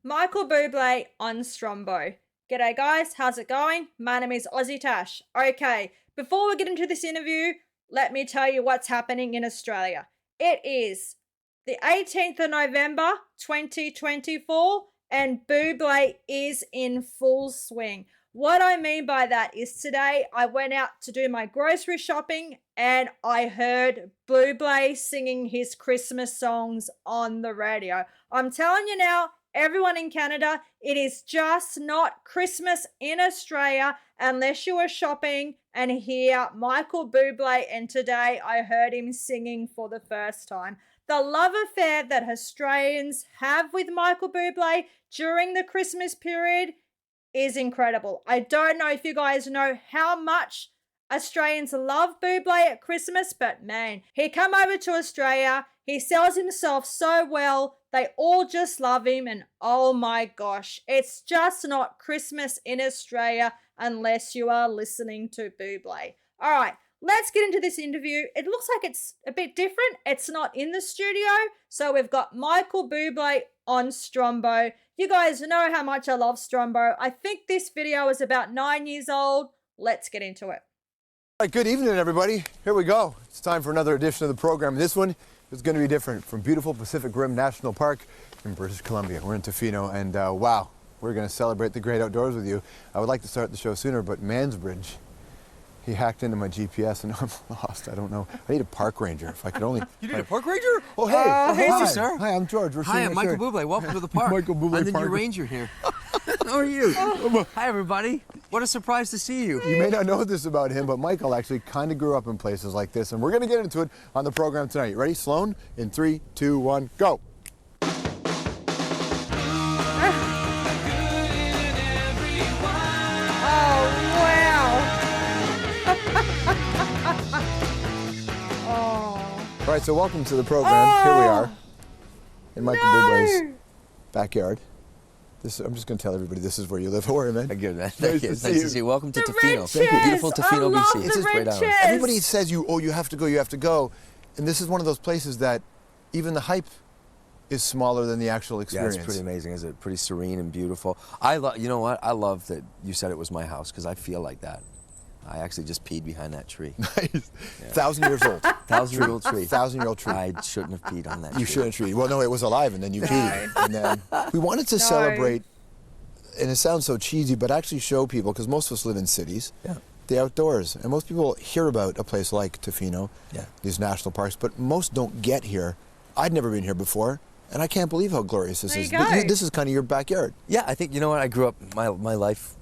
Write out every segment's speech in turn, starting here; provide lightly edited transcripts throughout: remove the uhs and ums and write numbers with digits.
Michael Bublé on Strombo. G'day guys, how's it going? My name is AussieTash. Okay, before we get into this interview, let me tell you what's happening in Australia. It is the 18th of November 2024 and Bublé is in full swing. What I mean by that is today I went out to do my grocery shopping and I heard Bublé singing his Christmas songs on the radio. I'm telling you now, everyone in Canada, it is just not Christmas in Australia unless you are shopping and hear Michael Bublé, and today I heard him singing for the first time. The love affair that Australians have with Michael Bublé during the Christmas period is incredible. I don't know if you guys know how much Australians love Bublé at Christmas, but man, he come over to Australia, he sells himself so well, they all just love him, and oh my gosh, it's just not Christmas in Australia unless you are listening to Bublé. All right, let's get into this interview. It looks like it's a bit different. It's not in the studio, so we've got Michael Bublé on Strombo. You guys know how much I love Strombo. I think this video is about 9 years old. Let's get into it. All right, good evening, everybody. Here we go. It's time for another edition of the program. This one is going to be different, from beautiful Pacific Rim National Park in British Columbia. We're in Tofino, and wow, we're going to celebrate the great outdoors with you. I would like to start the show sooner, but Mansbridge, he hacked into my GPS and I'm lost. I don't know. I need a park ranger. If I could only. You need a park ranger? Oh, hey. Hi, Hi, sir. Hi, I'm George. Hi, I'm Michael Bublé. Welcome to the park. Michael Bublé I'm the Park. new ranger here. How are you? Hi, everybody. What a surprise to see you. You may not know this about him, but Michael actually kind of grew up in places like this, and we're going to get into it on the program tonight. Ready, Sloan? In 3, 2, 1, go. All right, so welcome to the program. Here we are in Michael Bublé's backyard. I'm just going to tell everybody this is where you live. How are you, man? Good, man. Nice Thank you. to Nice see you. to see you. Welcome to The Tofino. Riches! Beautiful Tofino, I love BC. It's the a great island. Riches! Everybody says you have to go, you have to go. And this is one of those places that even the hype is smaller than the actual experience. Yeah, it's pretty amazing. It's pretty serene and beautiful. You know what? I love that you said it was my house, because I feel like that. I actually just peed behind that tree. Nice. Yeah. 1,000 years old. 1,000-year-old tree. 1,000-year-old tree. I shouldn't have peed on that tree. You shouldn't treat. Well, no, it was alive, and then you peed. And then we wanted to celebrate, and it sounds so cheesy, but actually show people, because most of us live in cities, the outdoors. And most people hear about a place like Tofino, these national parks, but most don't get here. I'd never been here before, and I can't believe how glorious this is. But this is kind of your backyard. Yeah, I think, you know what, I grew up, my life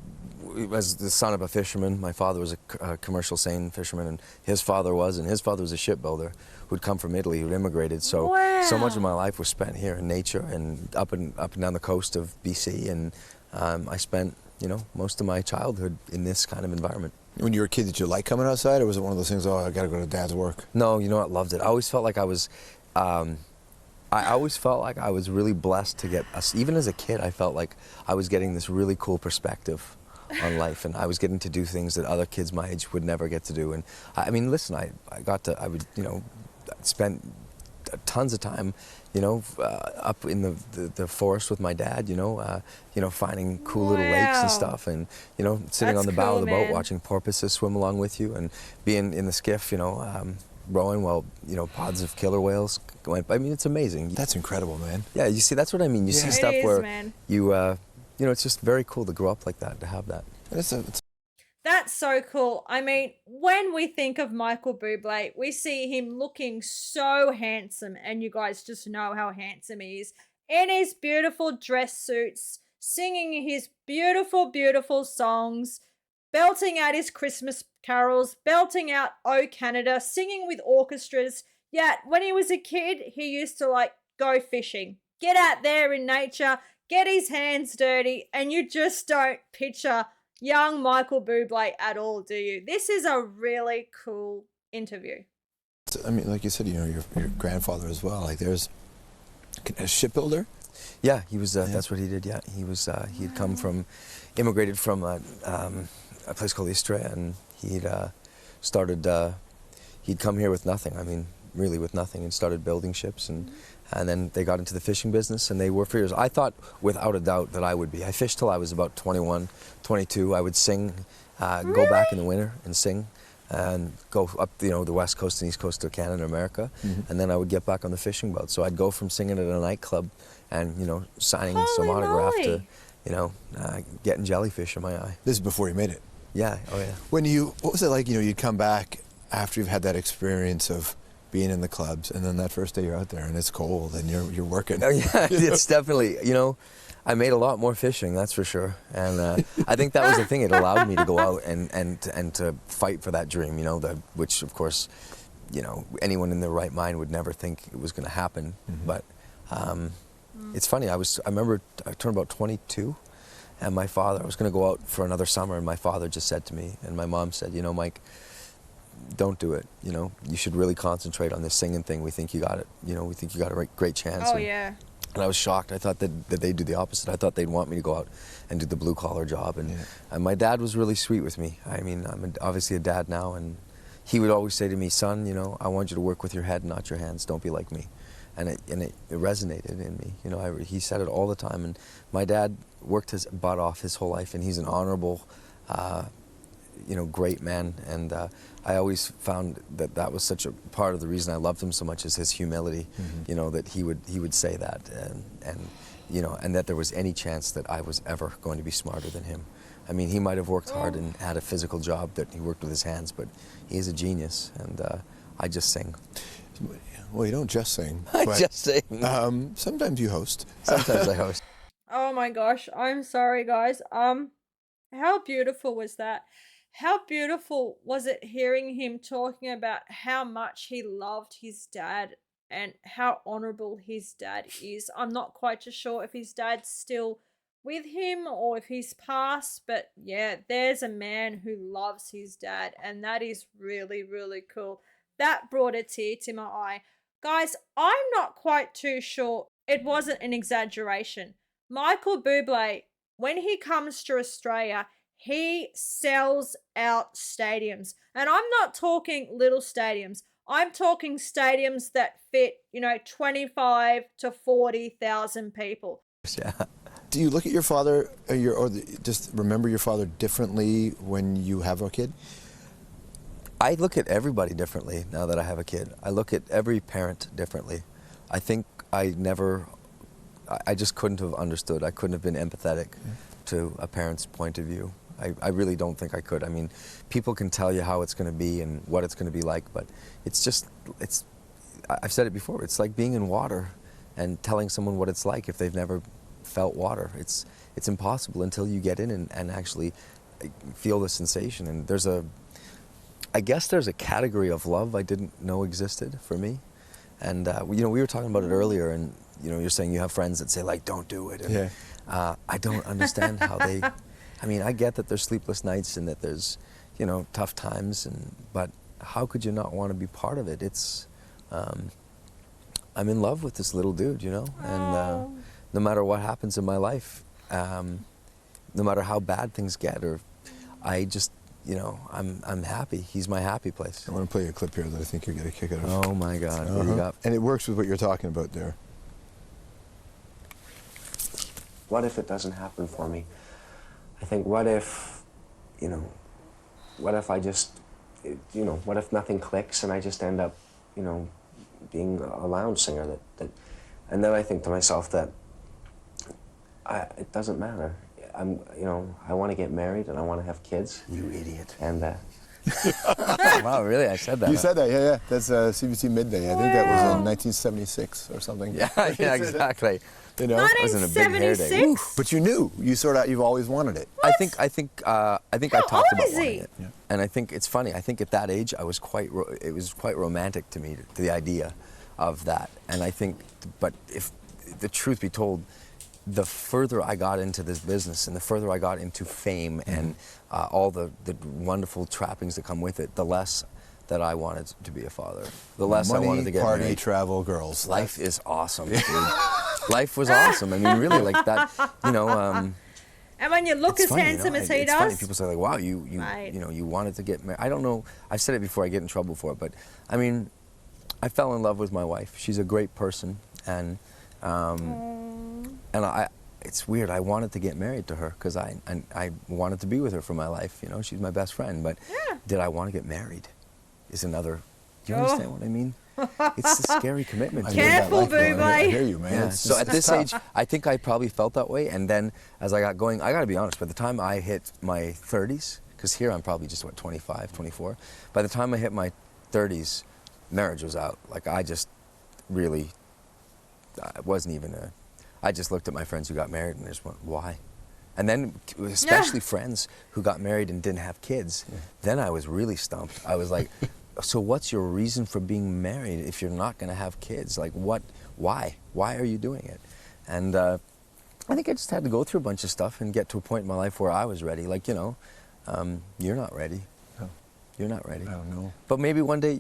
as the son of a fisherman. My father was a commercial seine fisherman, and his father was a shipbuilder who'd come from Italy, who'd immigrated. So so much of my life was spent here in nature and up and down the coast of BC, and I spent, you know, most of my childhood in this kind of environment. When you were a kid, did you like coming outside, or was it one of those things, oh, I gotta go to Dad's work? No, you know what, loved it. I always felt like I was really blessed to get us. Even as a kid, I felt like I was getting this really cool perspective on life, and I was getting to do things that other kids my age would never get to do. And I mean, listen, I would, you know, spend tons of time, you know, up in the forest with my dad, you know, finding cool little lakes and stuff, and, you know, sitting on the bow of the boat watching porpoises swim along with you, and being in the skiff, you know, rowing while, you know, pods of killer whales going. I mean, it's amazing. That's incredible, man. Yeah, you see, that's what I mean. You see stuff where you know, it's just very cool to grow up like that, to have that. That's so cool. I mean, when we think of Michael Bublé, we see him looking so handsome, and you guys just know how handsome he is, in his beautiful dress suits, singing his beautiful, beautiful songs, belting out his Christmas carols, belting out "Oh Canada," singing with orchestras. Yet when he was a kid, he used to like go fishing, get out there in nature, get his hands dirty, and you just don't picture young Michael Bublé at all, do you? This is a really cool interview. I mean, like you said, you know, your grandfather as well. Like, there's a shipbuilder. Yeah, he was. That's what he did. Yeah, he was. He had immigrated from a place called Istria, and he'd started. He'd come here with nothing. I mean, really with nothing, and started building ships, and And then they got into the fishing business, and they were for years. I thought, without a doubt, that I would be. I fished till I was about 21, 22. I would sing, go back in the winter and sing, and go up, you know, the west coast and east coast of Canada and America, and then I would get back on the fishing boat. So I'd go from singing at a nightclub and, you know, signing some autograph to, you know, getting jellyfish in my eye. This is before you made it. Yeah, oh yeah. What was it like, you know, you'd come back after you've had that experience of being in the clubs, and then that first day you're out there and it's cold and you're working. Oh yeah, it's definitely, you know, I made a lot more fishing, that's for sure. And I think that was the thing, it allowed me to go out and to fight for that dream, you know, which of course, you know, anyone in their right mind would never think it was going to happen. But it's funny, I remember I turned about 22, and my father, I was going to go out for another summer, and my father just said to me, and my mom said, you know, Mike, don't do it, you know, you should really concentrate on this singing thing. We think you got it, you know, we think you got a great chance. Oh, yeah. And I was shocked. I thought that they'd do the opposite. I thought they'd want me to go out and do the blue collar job. And my dad was really sweet with me. I mean, I'm obviously a dad now, and he would always say to me, son, you know, I want you to work with your head, not your hands. Don't be like me. And it resonated in me. You know, he said it all the time. And my dad worked his butt off his whole life, and he's an honorable, you know, great man. And I always found that was such a part of the reason I loved him so much, is his humility. You know, that he would say that, and you know, and that there was any chance that I was ever going to be smarter than him. I mean, he might have worked hard and had a physical job that he worked with his hands, but he's a genius, and I just sing. Well, you don't just sing. I just sing. Sometimes you host. Sometimes I host. Oh my gosh, I'm sorry guys. How beautiful was that? How beautiful was it hearing him talking about how much he loved his dad and how honorable his dad is. I'm not quite too sure if his dad's still with him or if he's passed, but yeah, there's a man who loves his dad, and that is really, really cool. That brought a tear to my eye. Guys, I'm not quite too sure. It wasn't an exaggeration. Michael Bublé, when he comes to Australia, he sells out stadiums. And I'm not talking little stadiums. I'm talking stadiums that fit, you know, 25 to 40,000 people. Yeah. Do you look at your father, just remember your father differently when you have a kid? I look at everybody differently now that I have a kid. I look at every parent differently. I think I just couldn't have understood. I couldn't have been empathetic to a parent's point of view. I really don't think I could. I mean, people can tell you how it's going to be and what it's going to be like, but I've said it before, it's like being in water and telling someone what it's like if they've never felt water. It's impossible until you get in and actually feel the sensation. And I guess there's a category of love I didn't know existed for me. And, you know, we were talking about it earlier, and, you know, you're saying you have friends that say, like, don't do it. And, I don't understand how they... I mean, I get that there's sleepless nights and that there's, you know, tough times, but how could you not want to be part of it? It's, I'm in love with this little dude, you know, and no matter what happens in my life, no matter how bad things get, or I just, you know, I'm happy. He's my happy place. I want to play you a clip here that I think you're going to kick it off. Oh my God, what do you got? And it works with what you're talking about there. What if it doesn't happen for me? I think, what if, you know, what if I just, you know, what if nothing clicks and I just end up, you know, being a lounge singer that and then I think to myself that it doesn't matter. You know, I want to get married and I want to have kids. You idiot. And wow, really? I said that. You said that, yeah. That's CBC Midday. I think that was in 1976 or something. Yeah, exactly. You know, it wasn't a big hair day. 1976? But you knew. You sort of, you've always wanted it. I think I talked about wanting it. Yeah. And I think it's funny. I think at that age, it was quite romantic to me, the idea of that. And I think, but if the truth be told, the further I got into this business and the further I got into fame and all the wonderful trappings that come with it, the less that I wanted to be a father. The less Money, I wanted to get party, married. travel, girls. Life is awesome, dude. Life was awesome. I mean, really, like that, you know. And when you look as funny, handsome you know, as he it's does. funny. People say like, "Wow, you Right. you know, you wanted to get married." I don't know. I've said it before. I get in trouble for it, but I mean, I fell in love with my wife. She's a great person, and it's weird. I wanted to get married to her because I wanted to be with her for my life. You know, she's my best friend. But did I want to get married? Is another. Do you understand what I mean? It's a scary commitment. Careful, Bublé. I hear you, man. Yeah. It's So just- at this it's tough. age, I think I probably felt that way. And then as I got going, I got to be honest, by the time I hit my 30s, because here I'm probably just, 25, 24. By the time I hit my 30s, marriage was out. Like, I just really, it wasn't even I just looked at my friends who got married and I just went, why? And then, especially friends who got married and didn't have kids, then I was really stumped. I was like, so what's your reason for being married if you're not going to have kids? Like, why? Why are you doing it? And I think I just had to go through a bunch of stuff and get to a point in my life where I was ready. Like, you're not ready. No. You're not ready. I don't know. But maybe one day,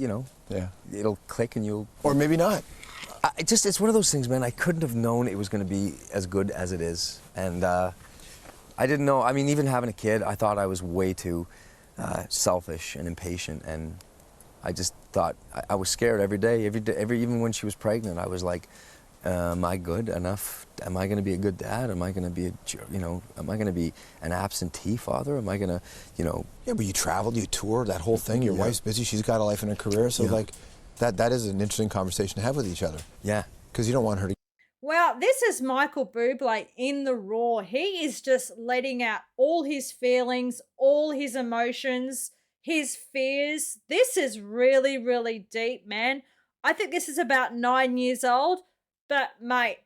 Yeah. it'll click and you'll... Or maybe not. It's one of those things, man. I couldn't have known it was going to be as good as it is. And I didn't know. I mean, even having a kid, I thought I was way too selfish and impatient. And I just thought, I was scared every day. Even when she was pregnant, I was like, am I good enough? Am I going to be a good dad? Am I going to be am I going to be an absentee father? Am I going to, Yeah, but you traveled, you toured, that whole thing. Your wife's busy. She's got a life and a career. So, like, that is an interesting conversation to have with each other. Yeah. Because you don't want her to... Well, this is Michael Bublé in the raw. He is just letting out all his feelings, all his emotions, his fears. This is really, really deep, man. I think this is about 9 years old, but mate,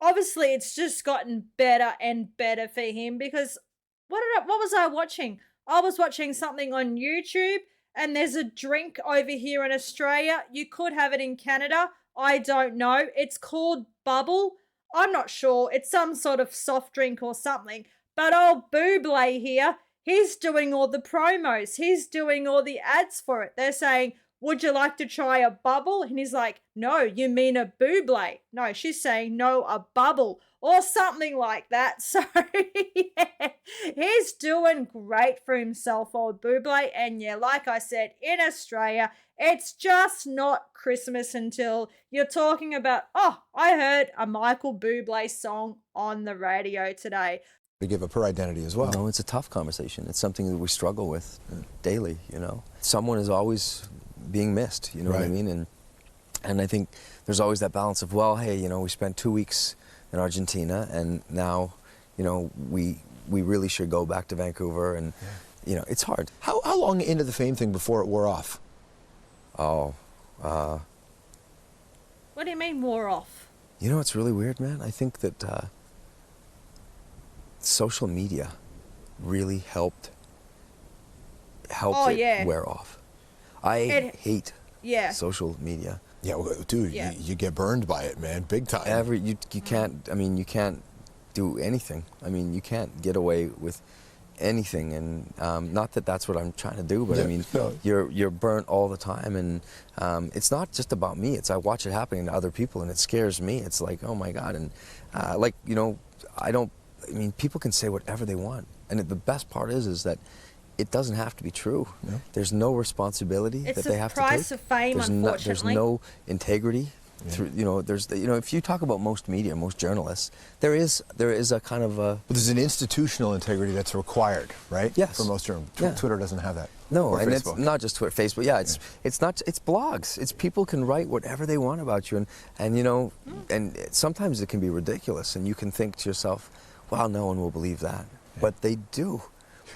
obviously it's just gotten better and better for him because what was I watching? I was watching something on YouTube and there's a drink over here in Australia. You could have it in Canada. I don't know. It's called Bubble. I'm not sure. It's some sort of soft drink or something. But old Bublé here, he's doing all the promos. He's doing all the ads for it. They're saying, would you like to try a bubble? And he's like, no, you mean a Bublé. No, she's saying, no, a bubble or something like that. So, yeah, he's doing great for himself, old Bublé. And yeah, like I said, in Australia, it's just not Christmas until you're talking about, oh, I heard a Michael Bublé song on the radio today. To give up her identity as well. It's a tough conversation. It's something that we struggle with daily, Someone is always being missed, you know what I mean? And I think there's always that balance of, well, hey, we spent 2 weeks in Argentina and now, we really should go back to Vancouver and, it's hard. How long into the fame thing before it wore off? Oh, What do you mean wore off? It's really weird, man. I think that social media really helped it wear off. I hate social media. Yeah, well, dude, you get burned by it, man, big time. You can't. I mean, you can't do anything. I mean, you can't get away with anything. And not that that's what I'm trying to do, but I mean, you're burnt all the time. And it's not just about me. I watch it happening to other people, and it scares me. It's like, oh my God. And I mean, people can say whatever they want, and the best part is that it doesn't have to be true. No. There's no responsibility that they have to take. It's the price of fame, unfortunately. There's no integrity. Yeah. Through, if you talk about most media, most journalists, there is a kind of a... But there's an institutional integrity that's required, right? Yes. For most journalists. Twitter doesn't have that. No, or and Facebook. It's not just Twitter, Facebook. Yeah, it's blogs. It's people can write whatever they want about you, and sometimes it can be ridiculous, and you can think to yourself, well, no one will believe that, but they do.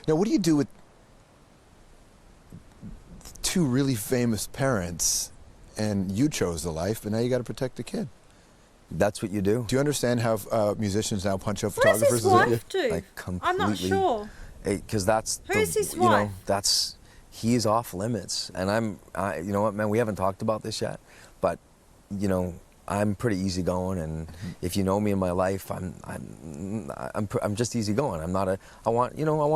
Now, what do you do with two really famous parents, and you chose the life, but now you got to protect the kid? That's what you do. Do you understand how musicians now punch out What does photographers? his wife do? Like, completely. I'm not sure. Because that's Who's his wife? He's off limits, and you know what, man? We haven't talked about this yet, but I'm pretty easygoing, and if you know me in my life, I'm just easygoing. I want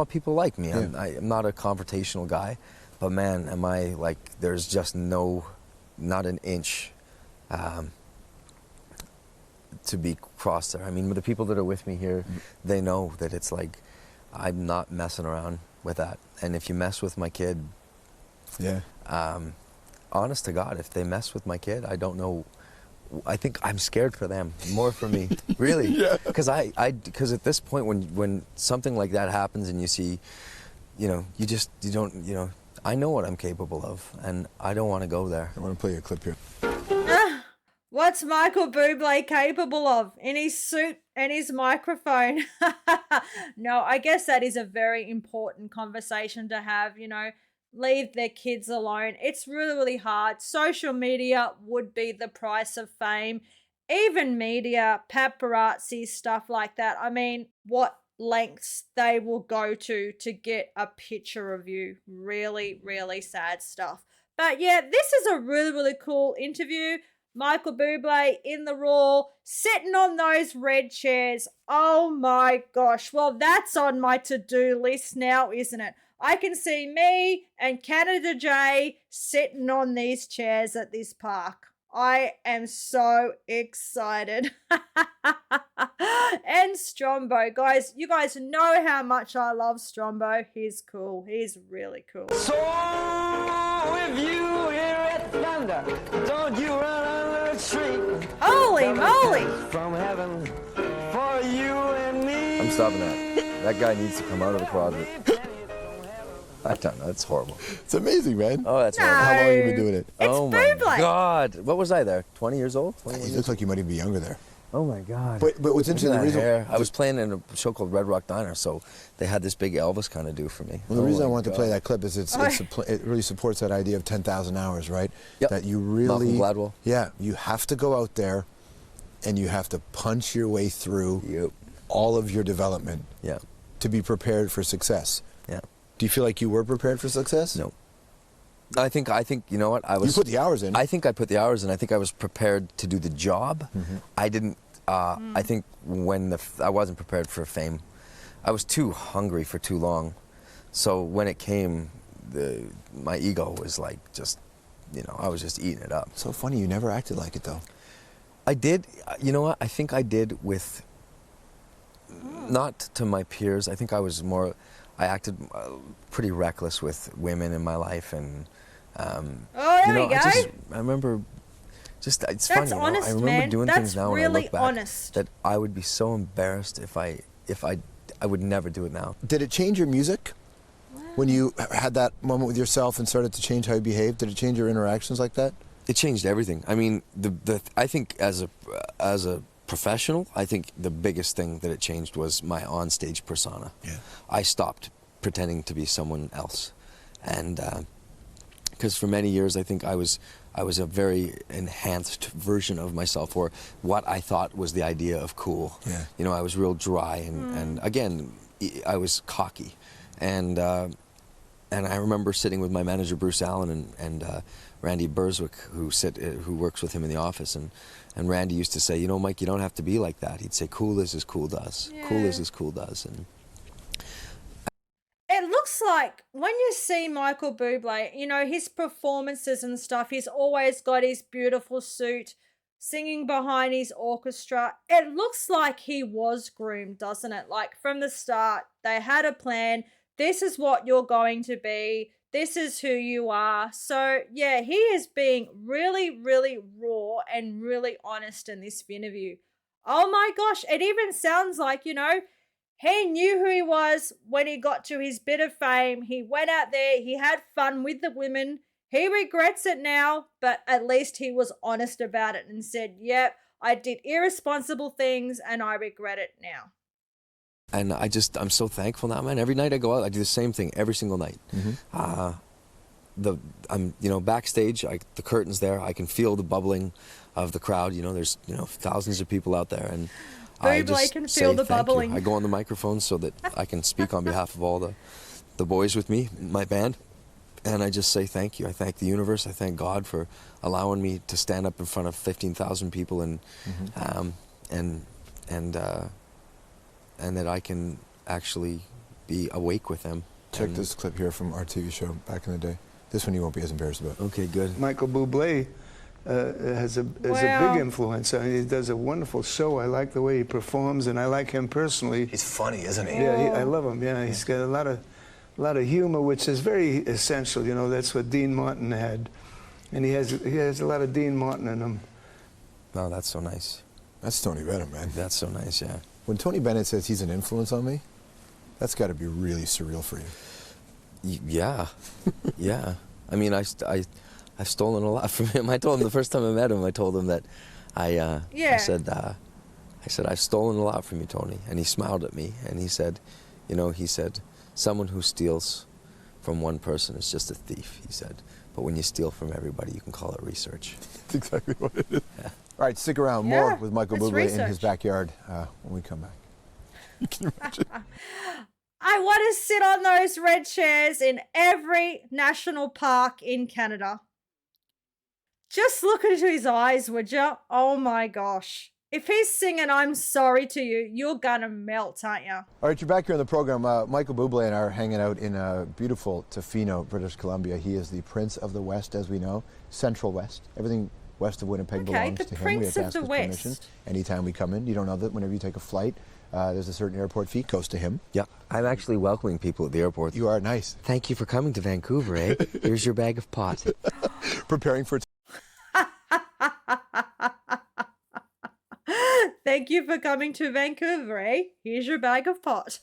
people to like me. Yeah. I'm not a confrontational guy, but man, am I like? There's just not an inch to be crossed there. I mean, the people that are with me here, they know that it's like I'm not messing around with that. And if you mess with my kid, honest to God, if they mess with my kid, I don't know I think I'm scared for them more for me, really. Yeah. Because because at this point when something like that happens and you see, you know, you don't, you know, I know what I'm capable of, and I don't want to go there. I want to play you a clip here. What's Michael Bublé capable of in his suit and his microphone? No, I guess that is a very important conversation to have, you know. Leave their kids alone. It's really, really hard. Social media would be the price of fame. Even media, paparazzi, stuff like that. I mean, what lengths they will go to get a picture of you. Really, really sad stuff. But yeah, this is a really, really cool interview. Michael Bublé in the Raw, sitting on those red chairs. Oh my gosh. Well, that's on my to-do list now, isn't it? I can see me and Canada J sitting on these chairs at this park. I am so excited. And Strombo, guys, you guys know how much I love Strombo. He's cool. He's really cool. So if you hear it thunder, don't you run under the tree. Holy moly! From heaven for you and me. I'm stopping that. That guy needs to come out of the closet. I don't know. It's horrible. It's amazing, man. Oh, that's No. horrible. How long have you been doing it? It's Oh my Bublé. God! What was I there? 20 years old? 21 You years look like you might even be younger there. Oh my God! But what's interesting, the reason I was playing in a show called Red Rock Diner, so they had this big Elvis kind of do for me. Well, the Oh reason I my wanted to play God. that clip is it really supports that idea of 10,000 hours, right? Yep. That you really, Malcolm Gladwell. yeah, you have to go out there, and you have to punch your way through Yep. all of your development Yeah. to be prepared for success. Yeah. Do you feel like you were prepared for success? No. I think you know what I was. You put the hours in. I think I put the hours in. I think I was prepared to do the job. I didn't. I think when I wasn't prepared for fame, I was too hungry for too long. So when it came, my ego was like just, you know, I was just eating it up. So funny, you never acted like it though. I did. You know what? I think I did with. Not to my peers. I think I was more. I acted pretty reckless with women in my life, and Oh, there you know, we go. I remember. It's That's funny. You know, honest, I remember man. doing That's things now when I really look back honest. that I would be so embarrassed if I would never do it now. Did it change your music when you had that moment with yourself and started to change how you behaved? Did it change your interactions like that? It changed everything. I mean, I think as a professional, I think the biggest thing that it changed was my onstage persona. Yeah. I stopped pretending to be someone else, and because for many years I think I was a very enhanced version of myself, or what I thought was the idea of cool. Yeah. You know, I was real dry, and again, I was cocky, and I remember sitting with my manager Bruce Allen and Randy Burswick, who works with him in the office, and Randy used to say, you know, Mike, you don't have to be like that. He'd say, cool is as cool does. Cool is as cool does. And It looks like when you see Michael Bublé, you know, his performances and stuff, he's always got his beautiful suit, singing behind his orchestra. It looks like he was groomed, doesn't it? Like from the start, they had a plan. This is what you're going to be. This is who you are. So yeah, he is being really, really raw and really honest in this interview. Oh my gosh, it even sounds like, you know, he knew who he was when he got to his bit of fame. He went out there, he had fun with the women. He regrets it now, but at least he was honest about it and said, yep, I did irresponsible things and I regret it now. And I'm so thankful now, man. Every night I go out, I do the same thing every single night. I'm, you know, backstage, the curtain's there. I can feel the bubbling of the crowd. You know, there's, you know, thousands of people out there, and I Bublé just can say feel the thank you. bubbling. I go on the microphone so that I can speak on behalf of all the boys with me, my band, and I just say thank you. I thank the universe. I thank God for allowing me to stand up in front of 15,000 people and that I can actually be awake with them. Check this clip here from our TV show back in the day. This one you won't be as embarrassed about. Okay, good. Michael Bublé is a big influence. I mean, he does a wonderful show. I like the way he performs, and I like him personally. He's funny, isn't he? Yeah, I love him. Yeah, he's got a lot of humor, which is very essential. You know, that's what Dean Martin had, and he has a lot of Dean Martin in him. Oh, that's so nice. That's Tony Bennett, man. That's so nice, yeah. When Tony Bennett says he's an influence on me, that's got to be really surreal for you. Yeah. Yeah. I mean, I've stolen a lot from him. I told him the first time I met him, I told him that I said, I've stolen a lot from you, Tony. And he smiled at me and he said, someone who steals from one person is just a thief, he said. But when you steal from everybody, you can call it research. That's exactly what it is. Yeah. All right, stick around. Yeah, More with Michael it's Bublé in research. his backyard when we come back. You can imagine. I want to sit on those red chairs in every national park in Canada. Just look into his eyes, would you? Oh my gosh. If he's singing I'm sorry to you, you're gonna melt, aren't you? All right, you're back here on the program. Michael Bublé and I are hanging out in beautiful Tofino, British Columbia. He is the Prince of the West, as we know, Central West. Everything west of Winnipeg belongs the to him. Prince We have to of ask the his West. permission anytime we come in. You don't know that whenever you take a flight, there's a certain airport fee goes to him. Yeah. I'm actually welcoming people at the airport. You are nice. Thank you for coming to Vancouver, eh? Here's your bag of pot. Preparing for Thank you for coming to Vancouver, eh? Here's your bag of pot.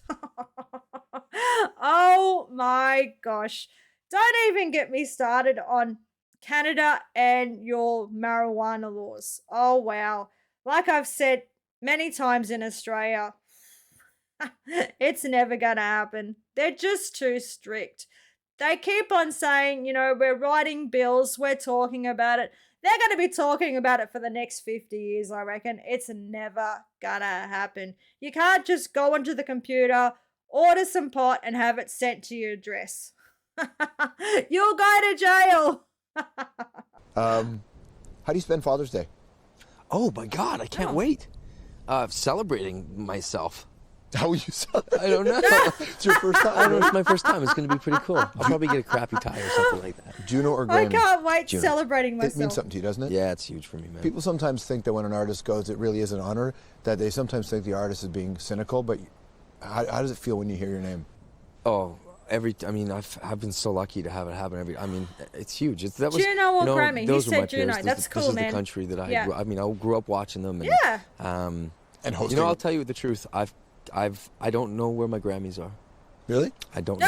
Oh my gosh. Don't even get me started on Canada and your marijuana laws. Oh wow. Like I've said many times in Australia, it's never gonna happen. They're just too strict. They keep on saying, we're writing bills, we're talking about it. They're going to be talking about it for the next 50 years, I reckon. It's never gonna happen. You can't just go onto the computer, order some pot, and have it sent to your address. You'll go to jail. How do you spend Father's Day? Oh my God, I can't wait. Celebrating myself. How will you celebrate? I don't know. It's your first time. I don't know, it's my first time. It's going to be pretty cool. I'll probably get a crappy tie or something like that. Juno or I Grammy? can't wait Juno. celebrating myself. It means something to you, doesn't it? Yeah, it's huge for me, man. People sometimes think that when an artist goes, it really is an honor, that they sometimes think the artist is being cynical, but how does it feel when you hear your name? Oh, I've been so lucky to have it happen it's huge. Juno or Grammy? Those You were said my Juno. peers. That's cool, This is man. the country that Yeah. I grew up watching them. And, Yeah. And hosting. I'll tell you the truth. I don't know where my Grammys are. Really? I don't know.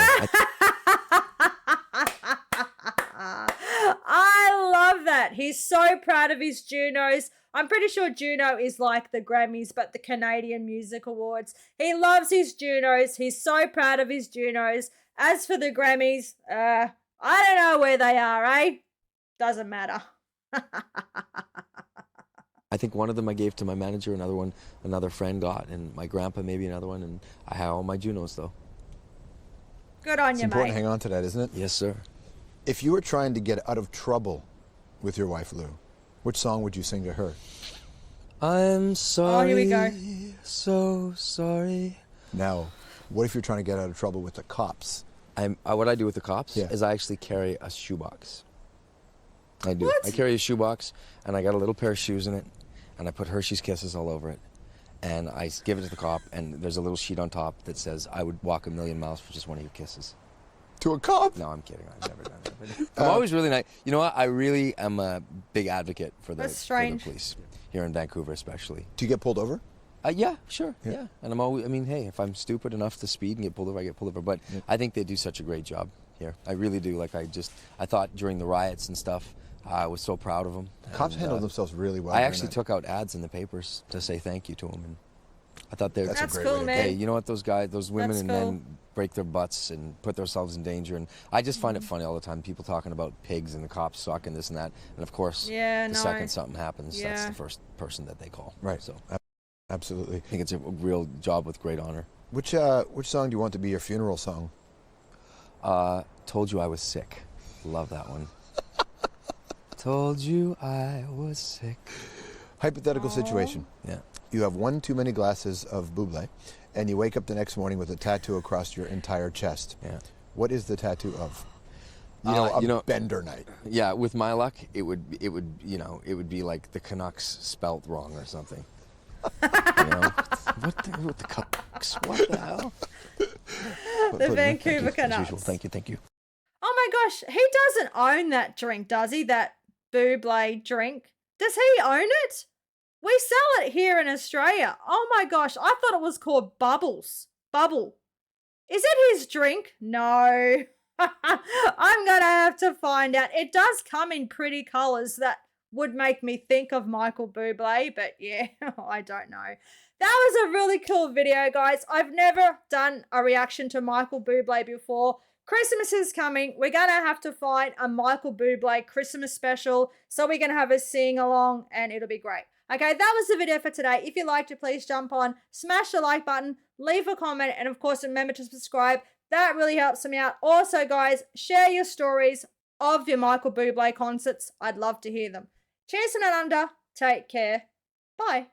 I love that. He's so proud of his Junos. I'm pretty sure Juno is like the Grammys, but the Canadian Music Awards. He loves his Junos. He's so proud of his Junos. As for the Grammys, I don't know where they are, eh? Doesn't matter. I think one of them I gave to my manager, another one another friend got, and my grandpa maybe another one, and I have all my Junos though. Good on It's you, important mate. to hang on to that, isn't it? Yes, sir. If you were trying to get out of trouble with your wife, Lou, which song would you sing to her? I'm sorry. here we go. So sorry. Now, what if you're trying to get out of trouble with the cops? What I do with the cops Yeah. is I actually carry a shoebox. I do. What? I carry a shoebox, and I got a little pair of shoes in it, and I put Hershey's Kisses all over it, and I give it to the cop, and there's a little sheet on top that says, I would walk 1,000,000 miles for just one of your kisses. To a cop? No, I'm kidding. I've never done that. But I'm always really nice. You know what? I really am a big advocate for the That's strange. police, here in Vancouver especially. Do you get pulled over? Yeah, sure. Yeah. Yeah. And I'm always, hey, if I'm stupid enough to speed and get pulled over, I get pulled over. But I think they do such a great job here. I really do. I thought during the riots and stuff, I was so proud of them. Cops handle themselves really well. I during actually that. took out ads in the papers to say thank you to them. And I thought they were, That's a That's great cool, way to man. hey, you know what, those women That's and cool. men break their butts and put themselves in danger. And I just find it funny all the time, people talking about pigs and the cops suck and this and that. And of course, Yeah, the no. second something happens, that's Yeah. the first person that they call. Right. So Absolutely. I think it's a real job with great honor. Which song do you want to be your funeral song? Told You I Was Sick. Love that one. Told you I was sick. Hypothetical situation. Yeah. You have one too many glasses of Bublé, and you wake up the next morning with a tattoo across your entire chest. Yeah. What is the tatttu of? Bender night. Yeah, with my luck, it would be like the Canucks spelt wrong or something. What the Canucks? What the hell? The Vancouver As usual. Canucks. Thank you. Oh my gosh, he doesn't own that drink, does he? That Bublé drink. Does he own it? We sell it here in Australia. Oh my gosh, I thought it was called Bubbles. Bubble. Is it his drink? No. I'm going to have to find out. It does come in pretty colours that would make me think of Michael Bublé, but yeah, I don't know. That was a really cool video, guys. I've never done a reaction to Michael Bublé before. Christmas is coming. We're going to have to find a Michael Bublé Christmas special, so we're going to have a sing-along, and it'll be great. Okay, that was the video for today. If you liked it, please jump on, smash the like button, leave a comment, and of course, remember to subscribe. That really helps me out. Also, guys, share your stories of your Michael Bublé concerts. I'd love to hear them. Cheers and under. Take care. Bye.